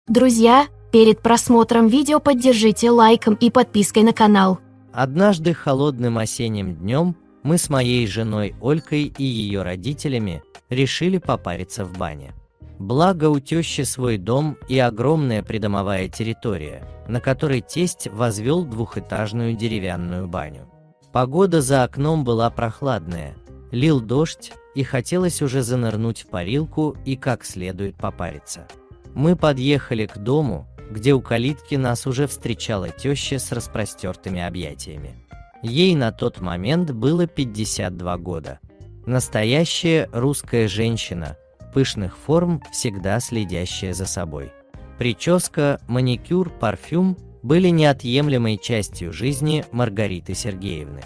Друзья, перед просмотром видео поддержите лайком и подпиской на канал. Однажды холодным осенним днем мы с моей женой Олькой и ее родителями решили попариться в бане. Благо у тещи свой дом и огромная придомовая территория, на которой тесть возвел двухэтажную деревянную баню. Погода за окном была прохладная, лил дождь, и хотелось уже занырнуть в парилку и как следует попариться. Мы подъехали к дому, где у калитки нас уже встречала теща с распростертыми объятиями. Ей на тот момент было 52 года. Настоящая русская женщина, пышных форм, всегда следящая за собой. Прическа, маникюр, парфюм были неотъемлемой частью жизни Маргариты Сергеевны.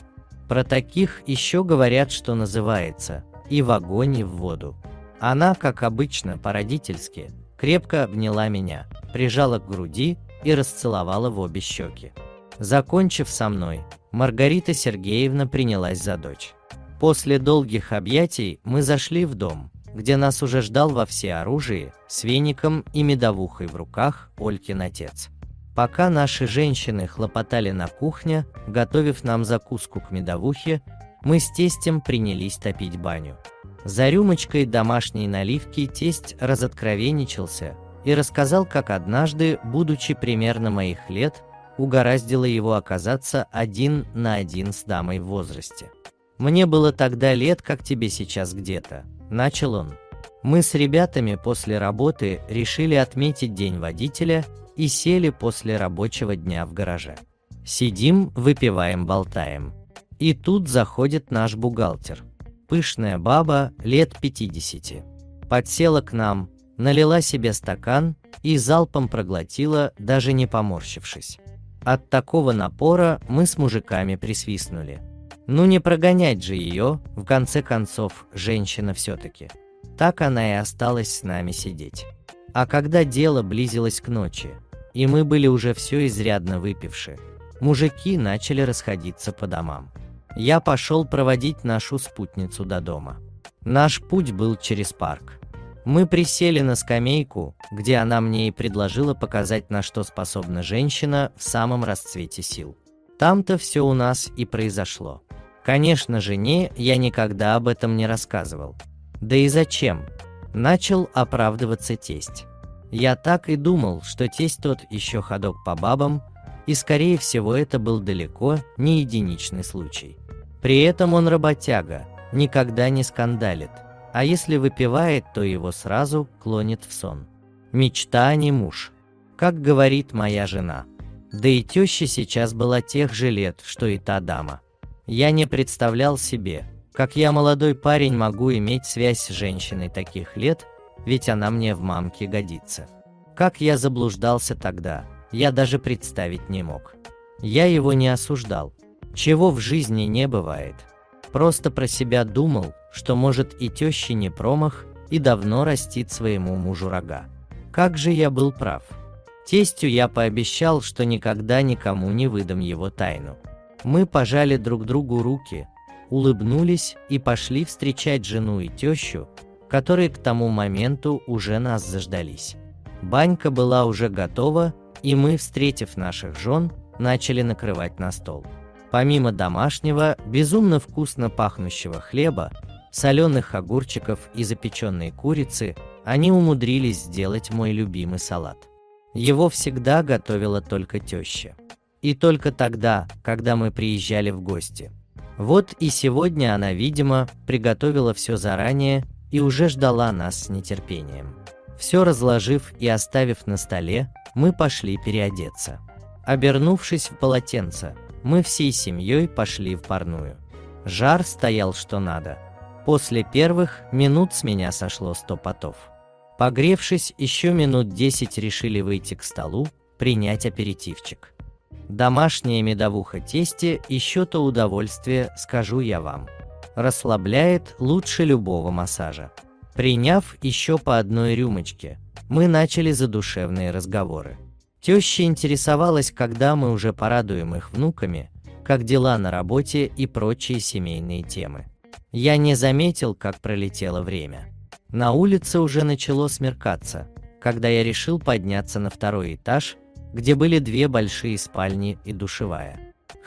Про таких еще говорят, что называется «и в огонь, и в воду». Она, как обычно, по-родительски, крепко обняла меня, прижала к груди и расцеловала в обе щеки. Закончив со мной, Маргарита Сергеевна принялась за дочь. После долгих объятий мы зашли в дом, где нас уже ждал во всеоружии, с веником и медовухой в руках, Олькин отец. Пока наши женщины хлопотали на кухне, готовив нам закуску к медовухе, мы с тестем принялись топить баню. За рюмочкой домашней наливки тесть разоткровенничался и рассказал, как однажды, будучи примерно моих лет, угораздило его оказаться один на один с дамой в возрасте. «Мне было тогда лет, как тебе сейчас где-то», – начал он. «Мы с ребятами после работы решили отметить день водителя и сели после рабочего дня в гараже. Сидим, выпиваем, болтаем. И тут заходит наш бухгалтер. Пышная баба, лет 50. Подсела к нам, налила себе стакан и залпом проглотила, даже не поморщившись. От такого напора мы с мужиками присвистнули. Ну не прогонять же ее, в конце концов, женщина все-таки. Так она и осталась с нами сидеть. А когда дело близилось к ночи, и мы были уже все изрядно выпивши, мужики начали расходиться по домам. Я пошел проводить нашу спутницу до дома. Наш путь был через парк. Мы присели на скамейку, где она мне и предложила показать, на что способна женщина в самом расцвете сил. Там-то все у нас и произошло. Конечно, жене я никогда об этом не рассказывал. Да и зачем? Начал оправдываться тесть. Я так и думал, что тесть тот еще ходок по бабам, и скорее всего это был далеко не единичный случай. При этом он работяга, никогда не скандалит, а если выпивает, то его сразу клонит в сон. Мечта, а не муж, как говорит моя жена. Да и теща сейчас была тех же лет, что и та дама. Я не представлял себе, как я, молодой парень, могу иметь связь с женщиной таких лет, ведь она мне в мамке годится. Как я заблуждался тогда, я даже представить не мог. Я его не осуждал. Чего в жизни не бывает. Просто про себя думал, что может и теща не промах, и давно растит своему мужу рога. Как же я был прав. Тестю я пообещал, что никогда никому не выдам его тайну. Мы пожали друг другу руки, улыбнулись и пошли встречать жену и тещу, которые к тому моменту уже нас заждались. Банька была уже готова, и мы, встретив наших жен, начали накрывать на стол. Помимо домашнего, безумно вкусно пахнущего хлеба, соленых огурчиков и запеченной курицы, они умудрились сделать мой любимый салат. Его всегда готовила только теща. И только тогда, когда мы приезжали в гости. Вот и сегодня она, видимо, приготовила все заранее и уже ждала нас с нетерпением. Все разложив и оставив на столе, мы пошли переодеться. Обернувшись в полотенце, мы всей семьей пошли в парную. Жар стоял что надо. После первых минут с меня сошло 100 потов. Погревшись, еще минут 10 решили выйти к столу, принять аперитивчик. Домашняя медовуха тесте еще то удовольствие, скажу я вам. Расслабляет лучше любого массажа. Приняв еще по одной рюмочке, мы начали задушевные разговоры. Теща интересовалась, когда мы уже порадуем их внуками, как дела на работе и прочие семейные темы. Я не заметил, как пролетело время. На улице уже начало смеркаться, когда я решил подняться на второй этаж, где были две большие спальни и душевая.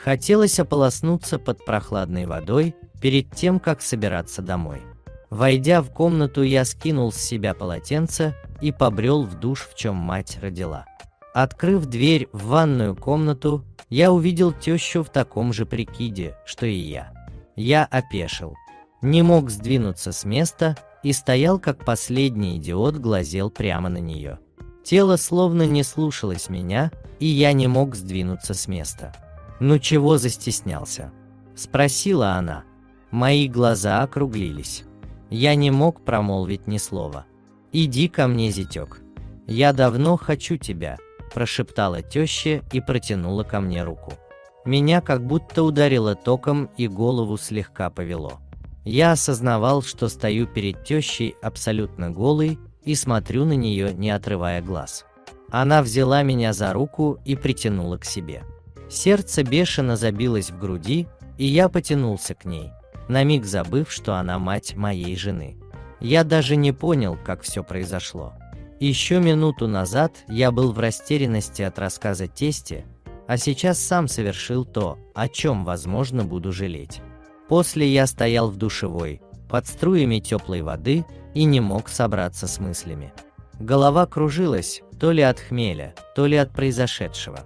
Хотелось ополоснуться под прохладной водой перед тем, как собираться домой. Войдя в комнату, я скинул с себя полотенце и побрел в душ, в чем мать родила. Открыв дверь в ванную комнату, я увидел тещу в таком же прикиде, что и я. Я опешил. Не мог сдвинуться с места и стоял как последний идиот, глазел прямо на нее. Тело словно не слушалось меня, и я не мог сдвинуться с места. «Ну чего застеснялся?» – спросила она. Мои глаза округлились. Я не мог промолвить ни слова. «Иди ко мне, зятек. Я давно хочу тебя», – прошептала теща и протянула ко мне руку. Меня как будто ударило током и голову слегка повело. Я осознавал, что стою перед тещей абсолютно голый и смотрю на нее, не отрывая глаз. Она взяла меня за руку и притянула к себе. Сердце бешено забилось в груди, и я потянулся к ней, на миг забыв, что она мать моей жены. Я даже не понял, как все произошло. Еще минуту назад я был в растерянности от рассказа тести, а сейчас сам совершил то, о чем, возможно, буду жалеть. После я стоял в душевой, под струями теплой воды, и не мог собраться с мыслями. Голова кружилась, то ли от хмеля, то ли от произошедшего.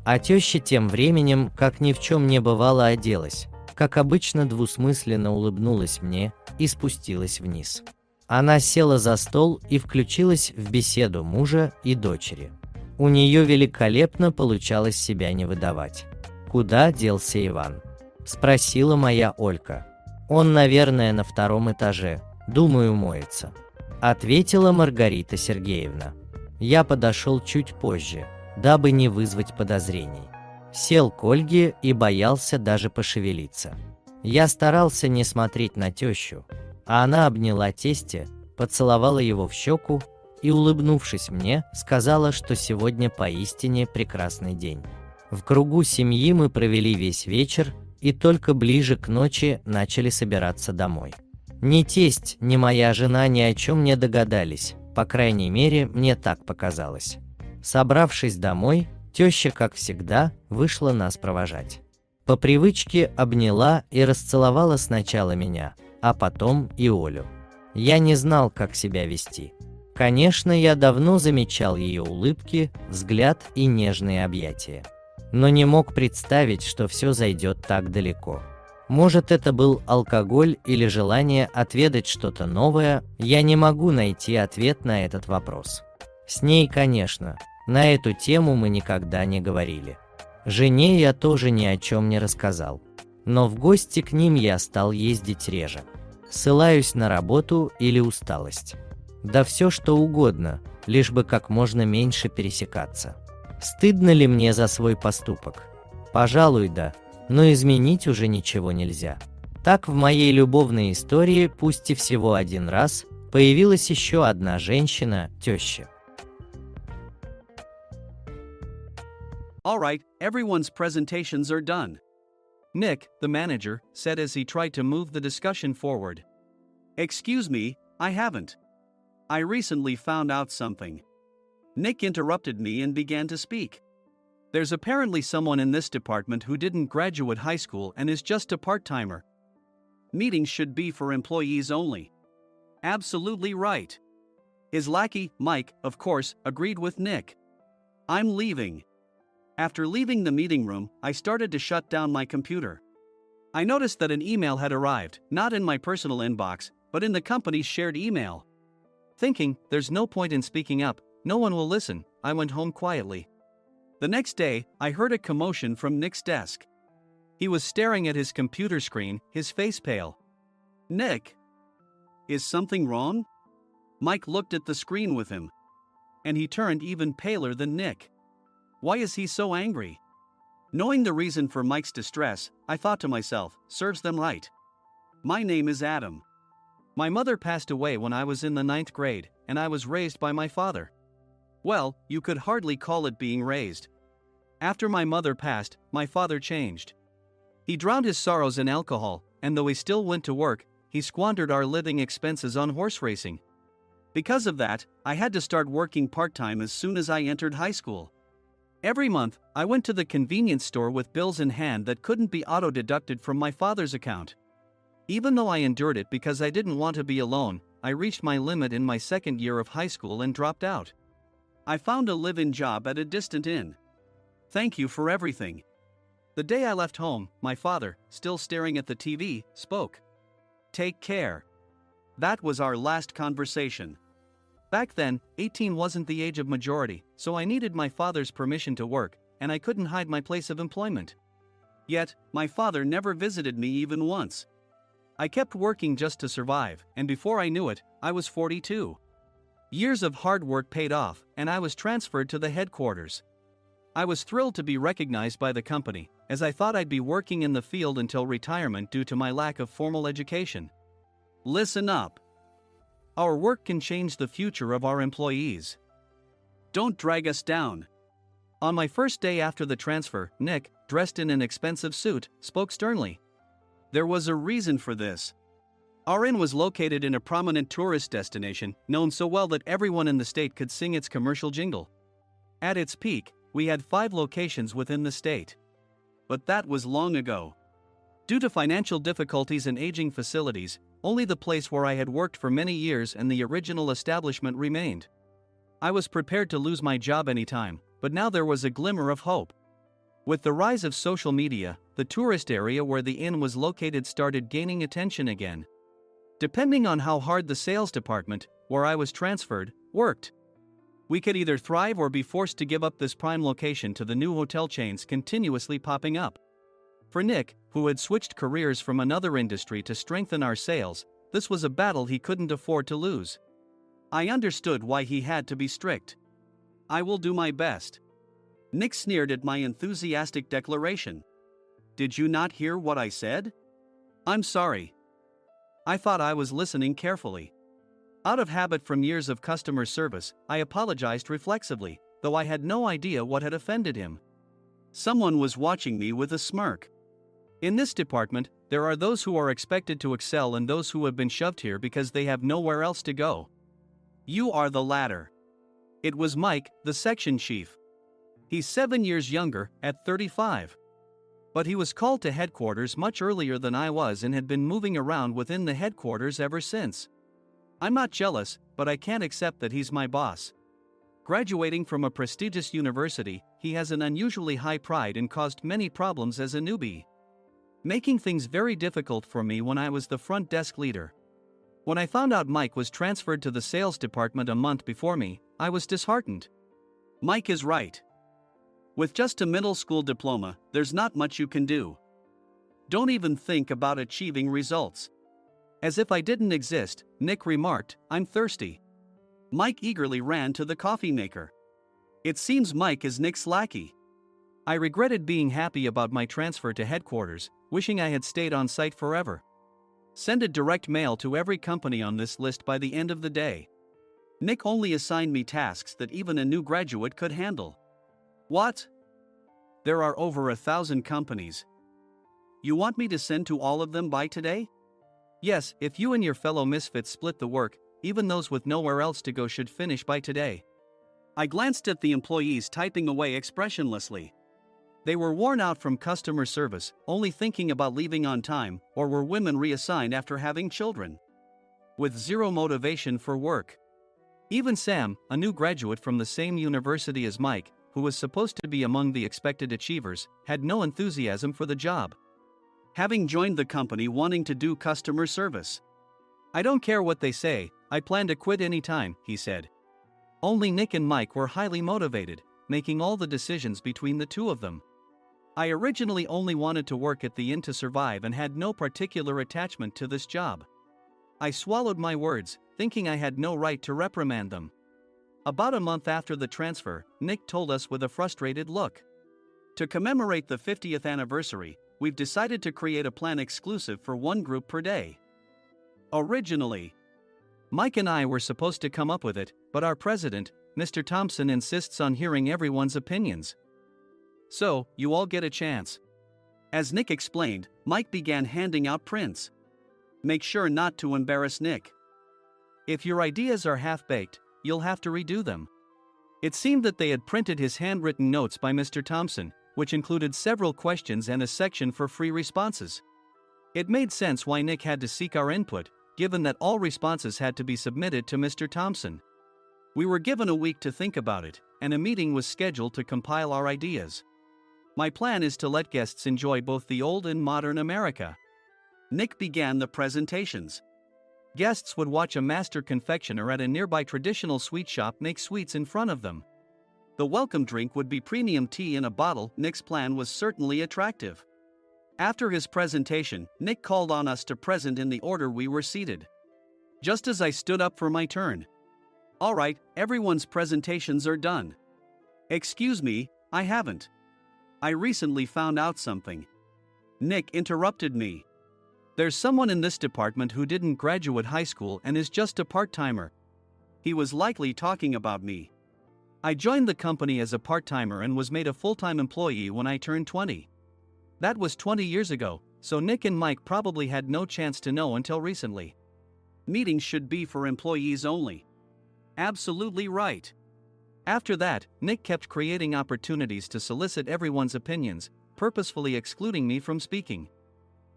А теща тем временем, как ни в чем не бывало, оделась, как обычно двусмысленно улыбнулась мне и спустилась вниз. Она села за стол и включилась в беседу мужа и дочери. У нее великолепно получалось себя не выдавать. «Куда делся Иван?» – спросила моя Олька. «Он, наверное, на втором этаже, думаю, моется», – ответила Маргарита Сергеевна. Я подошел чуть позже, дабы не вызвать подозрений. Сел к Ольге и боялся даже пошевелиться. Я старался не смотреть на тещу, а она обняла тестя, поцеловала его в щеку и, улыбнувшись мне, сказала, что сегодня поистине прекрасный день. В кругу семьи мы провели весь вечер и только ближе к ночи начали собираться домой. Ни тесть, ни моя жена ни о чем не догадались, по крайней мере, мне так показалось. Собравшись домой, теща, как всегда, вышла нас провожать. По привычке обняла и расцеловала сначала меня, а потом и Олю. Я не знал, как себя вести. Конечно, я давно замечал ее улыбки, взгляд и нежные объятия. Но не мог представить, что все зайдет так далеко. Может, это был алкоголь или желание отведать что-то новое, я не могу найти ответ на этот вопрос. С ней, конечно, на эту тему мы никогда не говорили. Жене я тоже ни о чем не рассказал. Но в гости к ним я стал ездить реже. Ссылаюсь на работу или усталость. Да все что угодно, лишь бы как можно меньше пересекаться. Стыдно ли мне за свой поступок? Пожалуй, да, но изменить уже ничего нельзя. Так в моей любовной истории, пусть и всего один раз, появилась еще одна женщина, теща. Alright, everyone's presentations are done. Nick, the manager, said as he tried to move the discussion forward. Excuse me, I haven't. I recently found out something. Nick interrupted me and began to speak. There's apparently someone in this department who didn't graduate high school and is just a part-timer. Meetings should be for employees only. Absolutely right. His lackey, Mike, of course, agreed with Nick. I'm leaving. After leaving the meeting room, I started to shut down my computer. I noticed that an email had arrived, not in my personal inbox, but in the company's shared email. Thinking, there's no point in speaking up, no one will listen, I went home quietly. The next day, I heard a commotion from Nick's desk. He was staring at his computer screen, his face pale. Nick? Is something wrong? Mike looked at the screen with him. And he turned even paler than Nick. Why is he so angry? Knowing the reason for Mike's distress, I thought to myself, serves them right. My name is Adam. My mother passed away when I was in the 9th grade, and I was raised by my father. Well, you could hardly call it being raised. After my mother passed, my father changed. He drowned his sorrows in alcohol, and though he still went to work, he squandered our living expenses on horse racing. Because of that, I had to start working part-time as soon as I entered high school. Every month, I went to the convenience store with bills in hand that couldn't be auto-deducted from my father's account. Even though I endured it because I didn't want to be alone, I reached my limit in my second year of high school and dropped out. I found a live-in job at a distant inn. Thank you for everything. The day I left home, my father, still staring at the TV, spoke. Take care. That was our last conversation. Back then, 18 wasn't the age of majority, so I needed my father's permission to work, and I couldn't hide my place of employment. Yet, my father never visited me even once. I kept working just to survive, and before I knew it, I was 42. Years of hard work paid off, and I was transferred to the headquarters. I was thrilled to be recognized by the company, as I thought I'd be working in the field until retirement due to my lack of formal education. Listen up. Our work can change the future of our employees. Don't drag us down. On my first day after the transfer, Nick, dressed in an expensive suit, spoke sternly. There was a reason for this. Our inn was located in a prominent tourist destination, known so well that everyone in the state could sing its commercial jingle. At its peak, we had 5 locations within the state. But that was long ago. Due to financial difficulties and aging facilities, only the place where I had worked for many years and the original establishment remained. I was prepared to lose my job anytime, but now there was a glimmer of hope. With the rise of social media, the tourist area where the inn was located started gaining attention again. Depending on how hard the sales department, where I was transferred, worked, we could either thrive or be forced to give up this prime location to the new hotel chains continuously popping up. For Nick, who had switched careers from another industry to strengthen our sales, this was a battle he couldn't afford to lose. I understood why he had to be strict. I will do my best. Nick sneered at my enthusiastic declaration. Did you not hear what I said? I'm sorry. I thought I was listening carefully. Out of habit from years of customer service, I apologized reflexively, though I had no idea what had offended him. Someone was watching me with a smirk. In this department, there are those who are expected to excel and those who have been shoved here because they have nowhere else to go. You are the latter. It was Mike, the section chief. He's 7 years younger, at 35. But he was called to headquarters much earlier than I was and had been moving around within the headquarters ever since. I'm not jealous, but I can't accept that he's my boss. Graduating from a prestigious university, he has an unusually high pride and caused many problems as a newbie, making things very difficult for me when I was the front desk leader. When I found out Mike was transferred to the sales department a month before me, I was disheartened. Mike is right. With just a middle school diploma, there's not much you can do. Don't even think about achieving results. As if I didn't exist, Nick remarked, I'm thirsty. Mike eagerly ran to the coffee maker. It seems Mike is Nick's lackey. I regretted being happy about my transfer to headquarters, wishing I had stayed on site forever. Send a direct mail to every company on this list by the end of the day. Nick only assigned me tasks that even a new graduate could handle. What? There are over 1,000 companies. You want me to send to all of them by today? Yes, if you and your fellow misfits split the work, even those with nowhere else to go should finish by today. I glanced at the employees typing away expressionlessly. They were worn out from customer service, only thinking about leaving on time, or were women reassigned after having children, with zero motivation for work. Even Sam, a new graduate from the same university as Mike, who was supposed to be among the expected achievers, had no enthusiasm for the job, having joined the company wanting to do customer service. I don't care what they say, I plan to quit anytime, he said. Only Nick and Mike were highly motivated, making all the decisions between the two of them. I originally only wanted to work at the inn to survive and had no particular attachment to this job. I swallowed my words, thinking I had no right to reprimand them. About a month after the transfer, Nick told us with a frustrated look. To commemorate the 50th anniversary, we've decided to create a plan exclusive for one group per day. Originally, Mike and I were supposed to come up with it, but our president, Mr. Thompson, insists on hearing everyone's opinions. So, you all get a chance. As Nick explained, Mike began handing out prints. Make sure not to embarrass Nick. If your ideas are half-baked, you'll have to redo them. It seemed that they had printed his handwritten notes by Mr. Thompson, which included several questions and a section for free responses. It made sense why Nick had to seek our input, given that all responses had to be submitted to Mr. Thompson. We were given a week to think about it, and a meeting was scheduled to compile our ideas. My plan is to let guests enjoy both the old and modern America. Nick began the presentations. Guests would watch a master confectioner at a nearby traditional sweet shop make sweets in front of them. The welcome drink would be premium tea in a bottle. Nick's plan was certainly attractive. After his presentation, Nick called on us to present in the order we were seated. Just as I stood up for my turn. All right, everyone's presentations are done. Excuse me, I haven't. I recently found out something. Nick interrupted me. There's someone in this department who didn't graduate high school and is just a part-timer. He was likely talking about me. I joined the company as a part-timer and was made a full-time employee when I turned 20. That was 20 years ago, so Nick and Mike probably had no chance to know until recently. Meetings should be for employees only. Absolutely right. After that, Nick kept creating opportunities to solicit everyone's opinions, purposefully excluding me from speaking.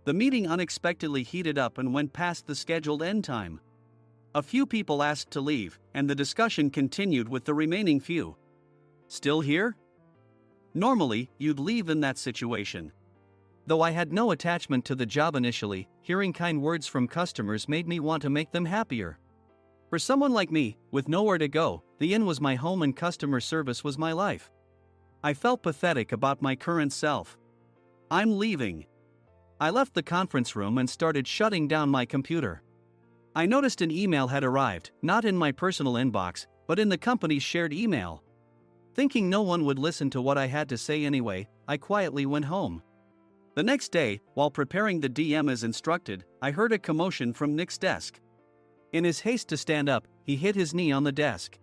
The meeting unexpectedly heated up and went past the scheduled end time. A few people asked to leave, and the discussion continued with the remaining few. Still here? Normally, you'd leave in that situation. Though I had no attachment to the job initially, hearing kind words from customers made me want to make them happier. For someone like me, with nowhere to go, the inn was my home and customer service was my life. I felt pathetic about my current self. I'm leaving. I left the conference room and started shutting down my computer. I noticed an email had arrived, not in my personal inbox, but in the company's shared email. Thinking no one would listen to what I had to say anyway, I quietly went home. The next day, while preparing the DM as instructed, I heard a commotion from Nick's desk. In his haste to stand up, he hit his knee on the desk.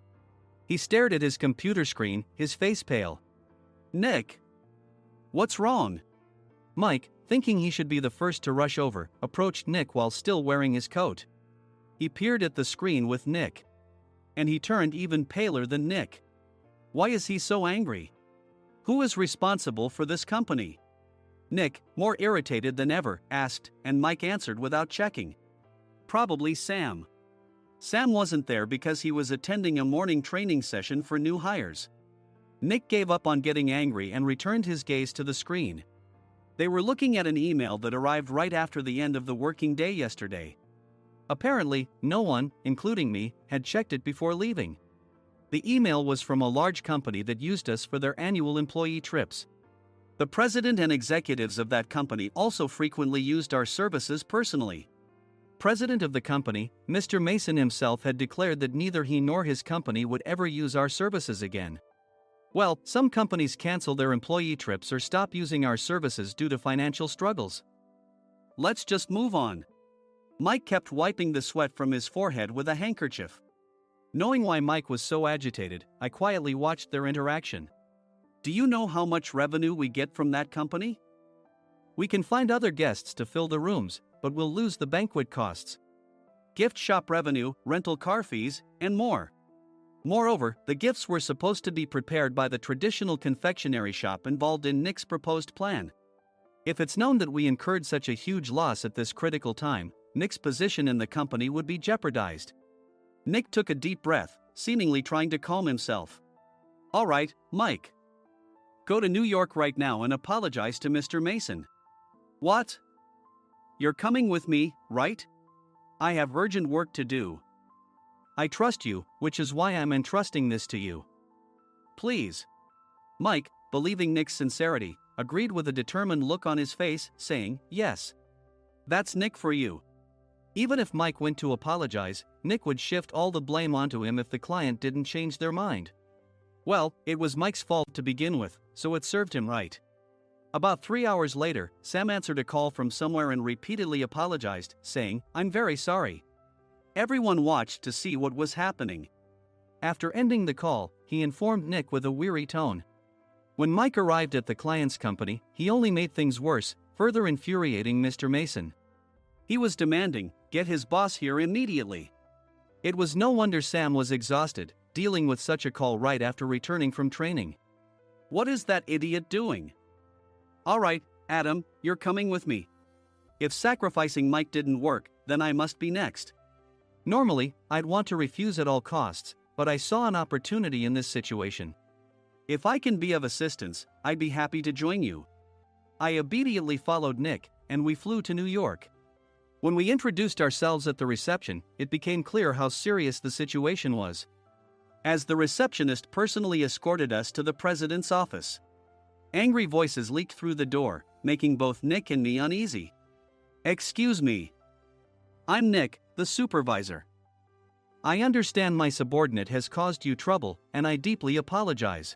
He stared at his computer screen, his face pale. Nick! What's wrong? Mike, thinking he should be the first to rush over, approached Nick while still wearing his coat. He peered at the screen with Nick. And he turned even paler than Nick. Why is he so angry? Who is responsible for this company? Nick, more irritated than ever, asked, and Mike answered without checking. Probably Sam. Sam wasn't there because he was attending a morning training session for new hires. Nick gave up on getting angry and returned his gaze to the screen. They were looking at an email that arrived right after the end of the working day yesterday. Apparently, no one, including me, had checked it before leaving. The email was from a large company that used us for their annual employee trips. The president and executives of that company also frequently used our services personally. President of the company, Mr. Mason himself, had declared that neither he nor his company would ever use our services again. Well, some companies cancel their employee trips or stop using our services due to financial struggles. Let's just move on. Mike kept wiping the sweat from his forehead with a handkerchief. Knowing why Mike was so agitated, I quietly watched their interaction. Do you know how much revenue we get from that company? We can find other guests to fill the rooms, but we'll lose the banquet costs, gift shop revenue, rental car fees, and more. Moreover, the gifts were supposed to be prepared by the traditional confectionery shop involved in Nick's proposed plan. If it's known that we incurred such a huge loss at this critical time, Nick's position in the company would be jeopardized. Nick took a deep breath, seemingly trying to calm himself. All right, Mike. Go to New York right now and apologize to Mr. Mason. What? You're coming with me, right? I have urgent work to do. I trust you, which is why I'm entrusting this to you. Please. Mike, believing Nick's sincerity, agreed with a determined look on his face, saying, yes. That's Nick for you. Even if Mike went to apologize, Nick would shift all the blame onto him if the client didn't change their mind. Well, it was Mike's fault to begin with, so it served him right. About 3 hours later, Sam answered a call from somewhere and repeatedly apologized, saying, I'm very sorry. Everyone watched to see what was happening. After ending the call, he informed Nick with a weary tone. When Mike arrived at the client's company, he only made things worse, further infuriating Mr. Mason. He was demanding, get his boss here immediately. It was no wonder Sam was exhausted, dealing with such a call right after returning from training. What is that idiot doing? Alright, Adam, you're coming with me. If sacrificing Mike didn't work, then I must be next. Normally, I'd want to refuse at all costs, but I saw an opportunity in this situation. If I can be of assistance, I'd be happy to join you. I obediently followed Nick, and we flew to New York. When we introduced ourselves at the reception, it became clear how serious the situation was, as the receptionist personally escorted us to the president's office. Angry voices leaked through the door, making both Nick and me uneasy. Excuse me. I'm Nick, the supervisor. I understand my subordinate has caused you trouble, and I deeply apologize.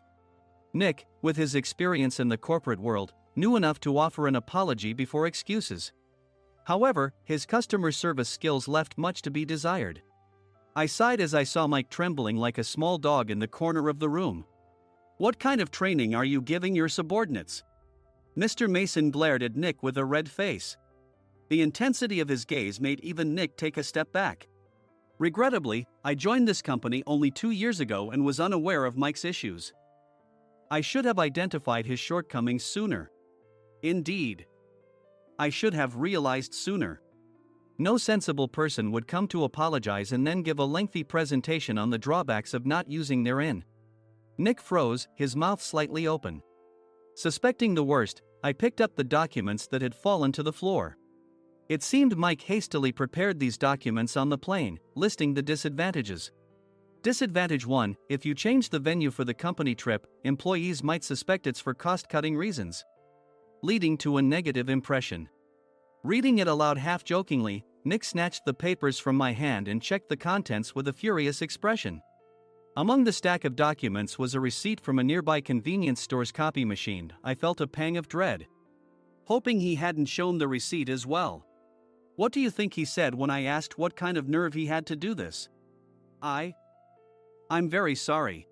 Nick, with his experience in the corporate world, knew enough to offer an apology before excuses. However, his customer service skills left much to be desired. I sighed as I saw Mike trembling like a small dog in the corner of the room. What kind of training are you giving your subordinates? Mr. Mason glared at Nick with a red face. The intensity of his gaze made even Nick take a step back. Regrettably, I joined this company only 2 years ago and was unaware of Mike's issues. I should have identified his shortcomings sooner. Indeed. I should have realized sooner. No sensible person would come to apologize and then give a lengthy presentation on the drawbacks of not using their in. Nick froze, his mouth slightly open. Suspecting the worst, I picked up the documents that had fallen to the floor. It seemed Mike hastily prepared these documents on the plane, listing the disadvantages. Disadvantage 1: if you change the venue for the company trip, employees might suspect it's for cost-cutting reasons, leading to a negative impression. Reading it aloud half-jokingly, Nick snatched the papers from my hand and checked the contents with a furious expression. Among the stack of documents was a receipt from a nearby convenience store's copy machine. I felt a pang of dread, hoping he hadn't shown the receipt as well. What do you think he said when I asked what kind of nerve he had to do this? I'm very sorry.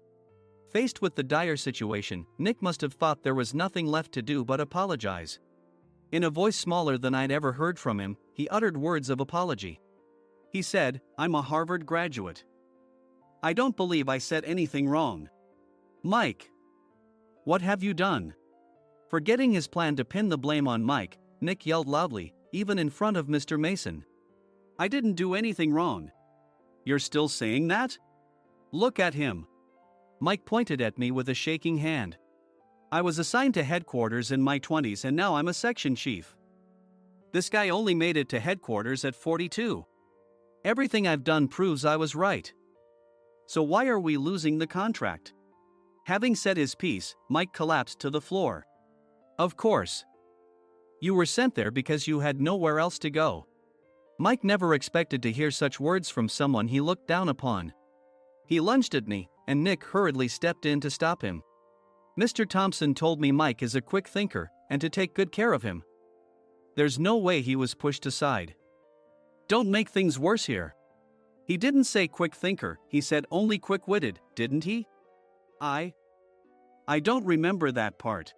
Faced with the dire situation, Nick must have thought there was nothing left to do but apologize. In a voice smaller than I'd ever heard from him, he uttered words of apology. He said, "I'm a Harvard graduate. I don't believe I said anything wrong." Mike! What have you done? Forgetting his plan to pin the blame on Mike, Nick yelled loudly, even in front of Mr. Mason. I didn't do anything wrong. You're still saying that? Look at him. Mike pointed at me with a shaking hand. I was assigned to headquarters in my 20s and now I'm a section chief. This guy only made it to headquarters at 42. Everything I've done proves I was right. So why are we losing the contract? Having said his piece, Mike collapsed to the floor. Of course. You were sent there because you had nowhere else to go. Mike never expected to hear such words from someone he looked down upon. He lunged at me, and Nick hurriedly stepped in to stop him. Mr. Thompson told me Mike is a quick thinker, and to take good care of him. There's no way he was pushed aside. Don't make things worse here. He didn't say quick thinker, he said only quick-witted, didn't he? I don't remember that part.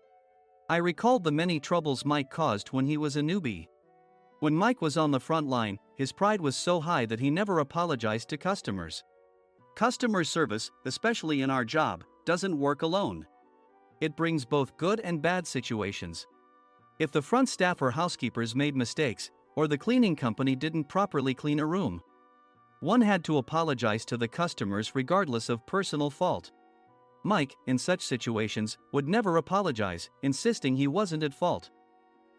I recalled the many troubles Mike caused when he was a newbie. When Mike was on the front line, his pride was so high that he never apologized to customers. Customer service, especially in our job, doesn't work alone. It brings both good and bad situations. If the front staff or housekeepers made mistakes, or the cleaning company didn't properly clean a room, one had to apologize to the customers regardless of personal fault. Mike, in such situations, would never apologize, insisting he wasn't at fault.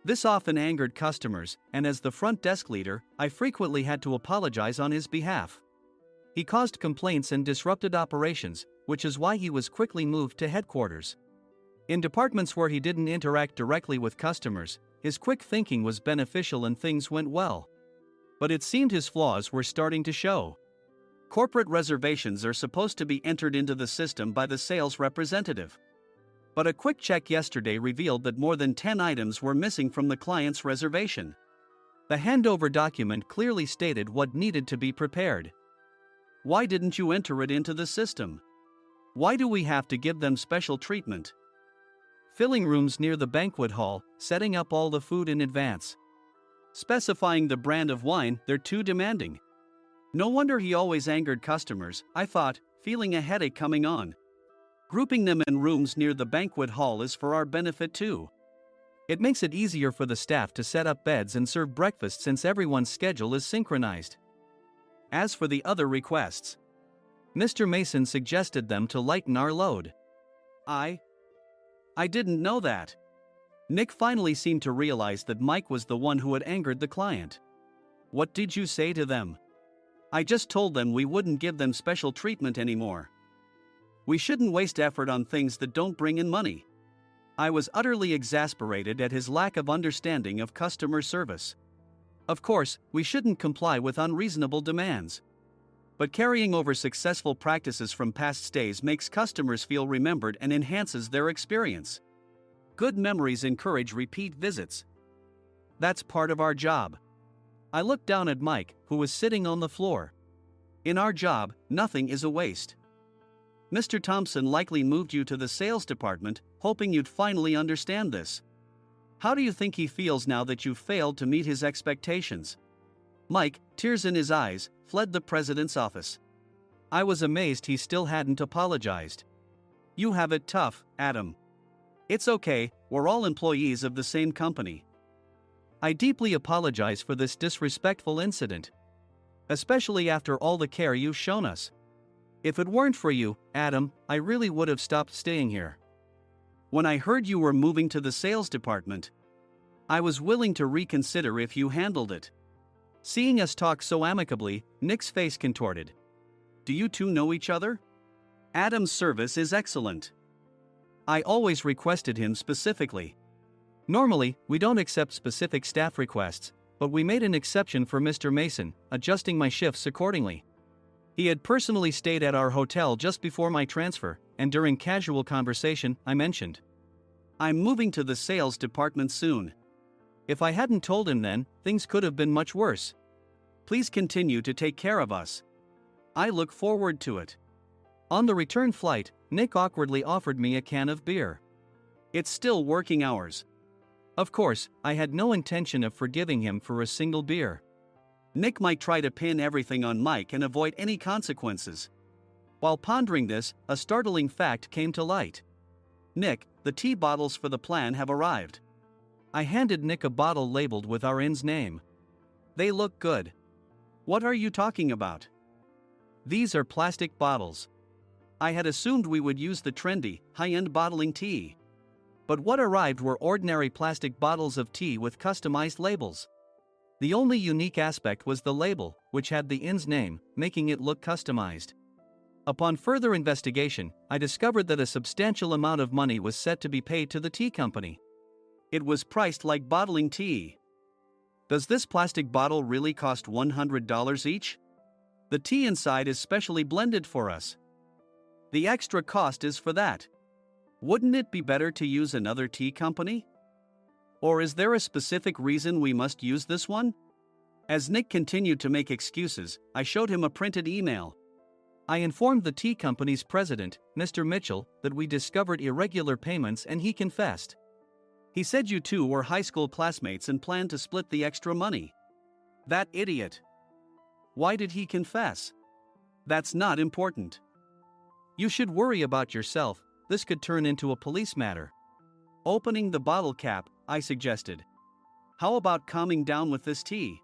This often angered customers, and as the front desk leader, I frequently had to apologize on his behalf. He caused complaints and disrupted operations, which is why he was quickly moved to headquarters. In departments where he didn't interact directly with customers, his quick thinking was beneficial and things went well. But it seemed his flaws were starting to show. Corporate reservations are supposed to be entered into the system by the sales representative. But a quick check yesterday revealed that more than 10 items were missing from the client's reservation. The handover document clearly stated what needed to be prepared. Why didn't you enter it into the system? Why do we have to give them special treatment? Filling rooms near the banquet hall, setting up all the food in advance. Specifying the brand of wine, they're too demanding. No wonder he always angered customers, I thought, feeling a headache coming on. Grouping them in rooms near the banquet hall is for our benefit too. It makes it easier for the staff to set up beds and serve breakfast since everyone's schedule is synchronized. As for the other requests, Mr. Mason suggested them to lighten our load. I didn't know that. Nick finally seemed to realize that Mike was the one who had angered the client. What did you say to them? I just told them we wouldn't give them special treatment anymore. We shouldn't waste effort on things that don't bring in money. I was utterly exasperated at his lack of understanding of customer service. Of course, we shouldn't comply with unreasonable demands. But carrying over successful practices from past stays makes customers feel remembered and enhances their experience. Good memories encourage repeat visits. That's part of our job. I looked down at Mike, who was sitting on the floor. In our job, nothing is a waste. Mr. Thompson likely moved you to the sales department, hoping you'd finally understand this. How do you think he feels now that you failed to meet his expectations? Mike, tears in his eyes, fled the president's office. I was amazed he still hadn't apologized. You have it tough, Adam. It's okay, we're all employees of the same company. I deeply apologize for this disrespectful incident. Especially after all the care you've shown us. If it weren't for you, Adam, I really would have stopped staying here. When I heard you were moving to the sales department, I was willing to reconsider if you handled it. Seeing us talk so amicably, Nick's face contorted. Do you two know each other? Adam's service is excellent. I always requested him specifically. Normally, we don't accept specific staff requests, but we made an exception for Mr. Mason, adjusting my shifts accordingly. He had personally stayed at our hotel just before my transfer, and during casual conversation, I mentioned, I'm moving to the sales department soon. If I hadn't told him then, things could have been much worse. Please continue to take care of us. I look forward to it. On the return flight, Nick awkwardly offered me a can of beer. It's still working hours. Of course, I had no intention of forgiving him for a single beer. Nick might try to pin everything on Mike and avoid any consequences. While pondering this, a startling fact came to light. Nick, the tea bottles for the plan have arrived. I handed Nick a bottle labeled with our inn's name. They look good. What are you talking about? These are plastic bottles. I had assumed we would use the trendy, high-end bottling tea. But what arrived were ordinary plastic bottles of tea with customized labels. The only unique aspect was the label, which had the inn's name, making it look customized. Upon further investigation, I discovered that a substantial amount of money was set to be paid to the tea company. It was priced like bottling tea. Does this plastic bottle really cost $100 each? The tea inside is specially blended for us. The extra cost is for that. Wouldn't it be better to use another tea company? Or is there a specific reason we must use this one? As Nick continued to make excuses, I showed him a printed email. I informed the tea company's president, Mr. Mitchell, that we discovered irregular payments and he confessed. He said you two were high school classmates and planned to split the extra money. That idiot. Why did he confess? That's not important. You should worry about yourself, this could turn into a police matter. Opening the bottle cap, I suggested. How about calming down with this tea?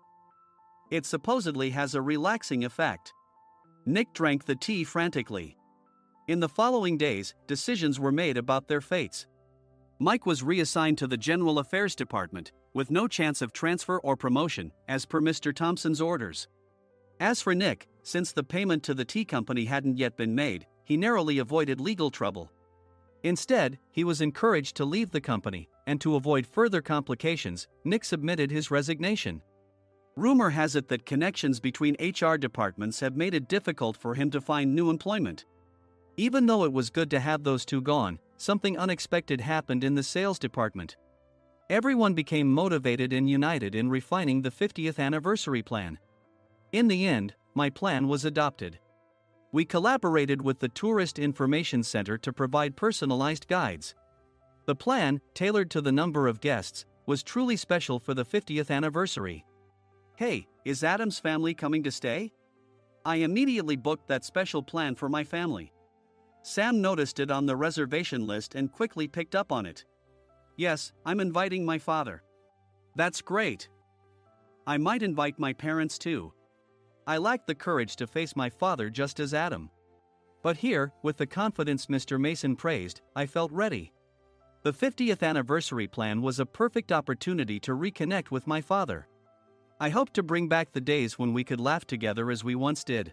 It supposedly has a relaxing effect. Nick drank the tea frantically. In the following days, decisions were made about their fates. Mike was reassigned to the General Affairs Department, with no chance of transfer or promotion, as per Mr. Thompson's orders. As for Nick, since the payment to the tea company hadn't yet been made, he narrowly avoided legal trouble. Instead, he was encouraged to leave the company, and to avoid further complications, Nick submitted his resignation. Rumor has it that connections between HR departments have made it difficult for him to find new employment. Even though it was good to have those two gone, something unexpected happened in the sales department. Everyone became motivated and united in refining the 50th anniversary plan. In the end, my plan was adopted. We collaborated with the Tourist Information Center to provide personalized guides. The plan, tailored to the number of guests, was truly special for the 50th anniversary. Hey, is Adam's family coming to stay? I immediately booked that special plan for my family. Sam noticed it on the reservation list and quickly picked up on it. Yes, I'm inviting my father. That's great. I might invite my parents too. I lacked the courage to face my father just as Adam. But here, with the confidence Mr. Mason praised, I felt ready. The 50th anniversary plan was a perfect opportunity to reconnect with my father. I hope to bring back the days when we could laugh together as we once did.